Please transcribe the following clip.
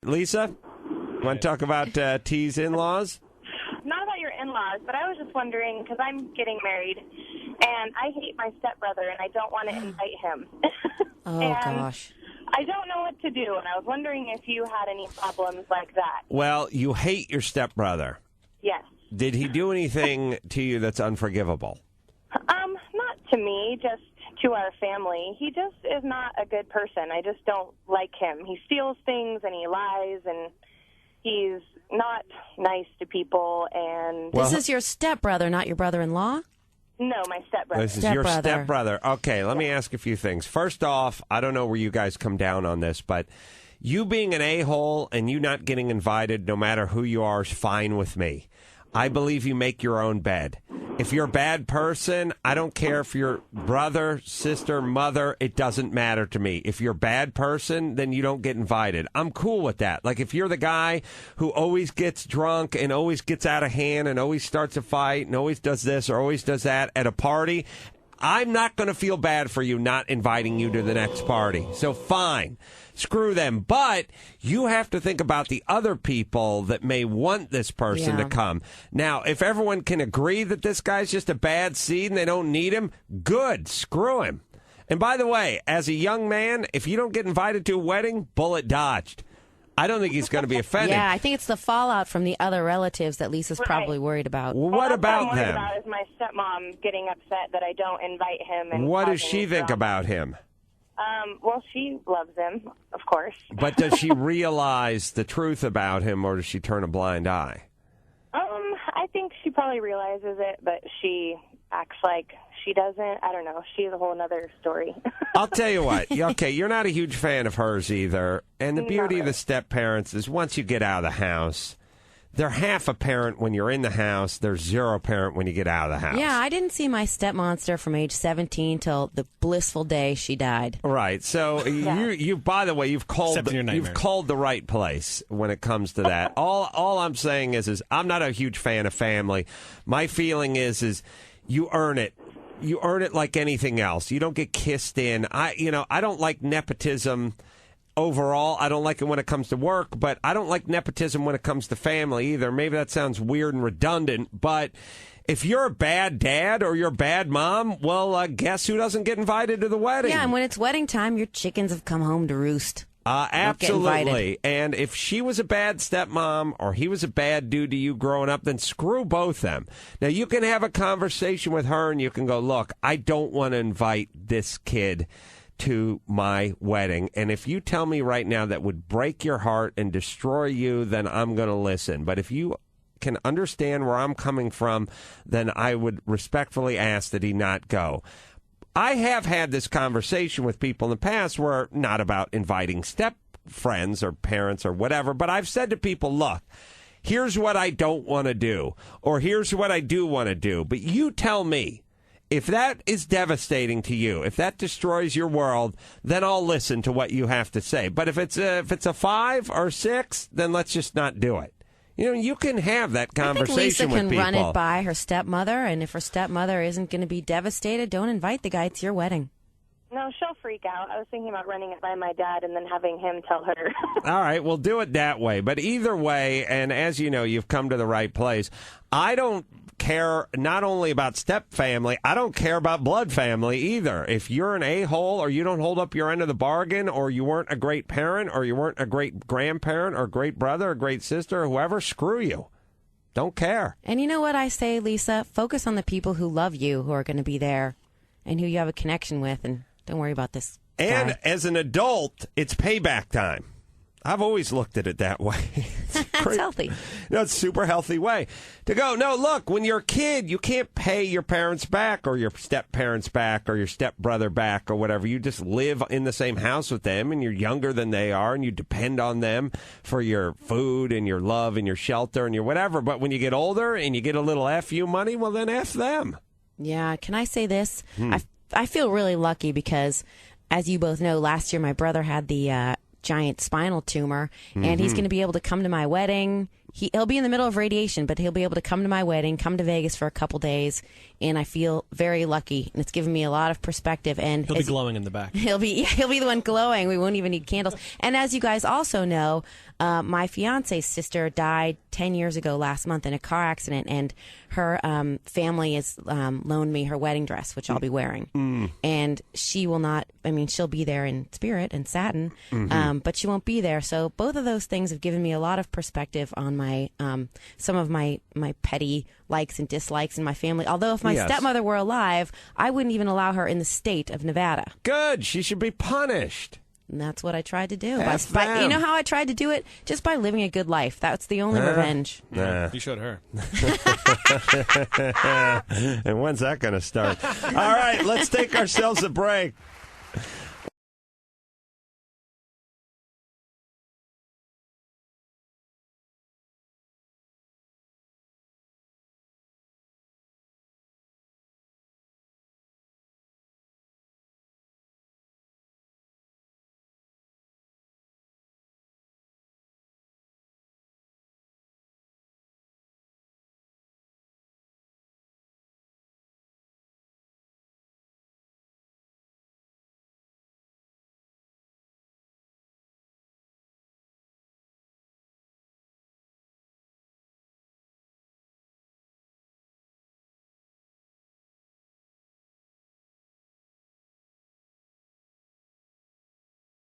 Lisa, want to talk about T's in-laws? Not about your in-laws, but I was just wondering, because I'm getting married, and I hate my stepbrother, and I don't want to invite him. Gosh. I don't know what to do, and I was wondering if you had any problems like that. Well, you hate your stepbrother. Yes. Did he do anything to you that's unforgivable? Not to me, just to our family. He just is not a good person. I just don't like him. He steals things, and he lies, and he's not nice to people. And this is your stepbrother, not your brother-in-law? No, my stepbrother. This is your stepbrother. Okay, let me ask a few things. First off, I don't know where you guys come down on this, but you being an a-hole and you not getting invited, no matter who you are, is fine with me. I believe you make your own bed. If you're a bad person, I don't care if you're brother, sister, mother, it doesn't matter to me. If you're a bad person, then you don't get invited. I'm cool with that. Like if you're the guy who always gets drunk and always gets out of hand and always starts a fight and always does this or always does that at a party, I'm not going to feel bad for you not inviting you to the next party. So fine. Screw them. But you have to think about the other people that may want this person to come. Now, if everyone can agree that this guy's just a bad seed and they don't need him, good. Screw him. And by the way, as a young man, if you don't get invited to a wedding, bullet dodged. I don't think he's going to be offended. Yeah, I think it's the fallout from the other relatives that Lisa's probably worried about. Well, what about what I'm worried them? about is my stepmom getting upset that I don't invite him. And What does causing she think drama. about him? Well, she loves him, of course. But does she realize the truth about him, or does she turn a blind eye? I think she probably realizes it, but she acts like she doesn't. I don't know. She's a whole other story. I'll tell you what. Okay, you're not a huge fan of hers either. And the beauty of the step-parents is once you get out of the house, they're half a parent when you're in the house. They're zero parent when you get out of the house. Yeah, I didn't see my stepmonster from age 17 till the blissful day she died. Right. So you by the way, you've called the right place when it comes to that. All I'm saying is I'm not a huge fan of family. My feeling is you earn it. You earn it like anything else. You don't get kissed in. I don't like nepotism. Overall, I don't like it when it comes to work, but I don't like nepotism when it comes to family either. Maybe that sounds weird and redundant, but if you're a bad dad or you're a bad mom, well, guess who doesn't get invited to the wedding? Yeah, and when it's wedding time, your chickens have come home to roost. Absolutely. And if she was a bad stepmom or he was a bad dude to you growing up, then screw both them. Now, you can have a conversation with her and you can go, look, I don't want to invite this kid to my wedding. And if you tell me right now that would break your heart and destroy you, then I'm going to listen. But if you can understand where I'm coming from, then I would respectfully ask that he not go. I have had this conversation with people in the past where not about inviting step friends or parents or whatever, but I've said to people, look, here's what I don't want to do, or here's what I do want to do. But you tell me. If that is devastating to you, if that destroys your world, then I'll listen to what you have to say. But if it's a 5 or 6, then let's just not do it. You can have that conversation with people. I think Lisa can run it by her stepmother, and if her stepmother isn't going to be devastated, don't invite the guy to your wedding. No, she'll freak out. I was thinking about running it by my dad and then having him tell her. All right, we'll do it that way. But either way, and as you know, you've come to the right place. I don't care not only about step family, I don't care about blood family either. If you're an a-hole or you don't hold up your end of the bargain or you weren't a great parent or you weren't a great grandparent or great brother or great sister or whoever, screw you. Don't care. And you know what I say, Lisa? Focus on the people who love you, who are going to be there and who you have a connection with, and don't worry about this guy. And as an adult, it's payback time. I've always looked at it that way. It's healthy. No, it's a super healthy way to go. No, look, when you're a kid, you can't pay your parents back or your step-parents back or your step-brother back or whatever. You just live in the same house with them, and you're younger than they are, and you depend on them for your food and your love and your shelter and your whatever. But when you get older and you get a little F-you money, well, then F them. Yeah, can I say this? I feel really lucky because, as you both know, last year my brother had the giant spinal tumor, and he's going to be able to come to my wedding. he'll be in the middle of radiation, but he'll be able to come to my wedding, come to Vegas for a couple days, and I feel very lucky. And it's given me a lot of perspective. And he'll be glowing in the back. He'll be the one glowing. We won't even need candles. And as you guys also know, my fiance's sister died 10 years ago last month in a car accident, and her family has loaned me her wedding dress, which I'll be wearing. And she will not. I mean, she'll be there in spirit and satin, but she won't be there. So both of those things have given me a lot of perspective on my some of my petty likes and dislikes in my family. Although if my stepmother were alive, I wouldn't even allow her in the state of Nevada. Good. She should be punished. And that's what I tried to do. You know how I tried to do it? Just by living a good life. That's the only revenge. You showed her. And when's that going to start? All right, let's take ourselves a break.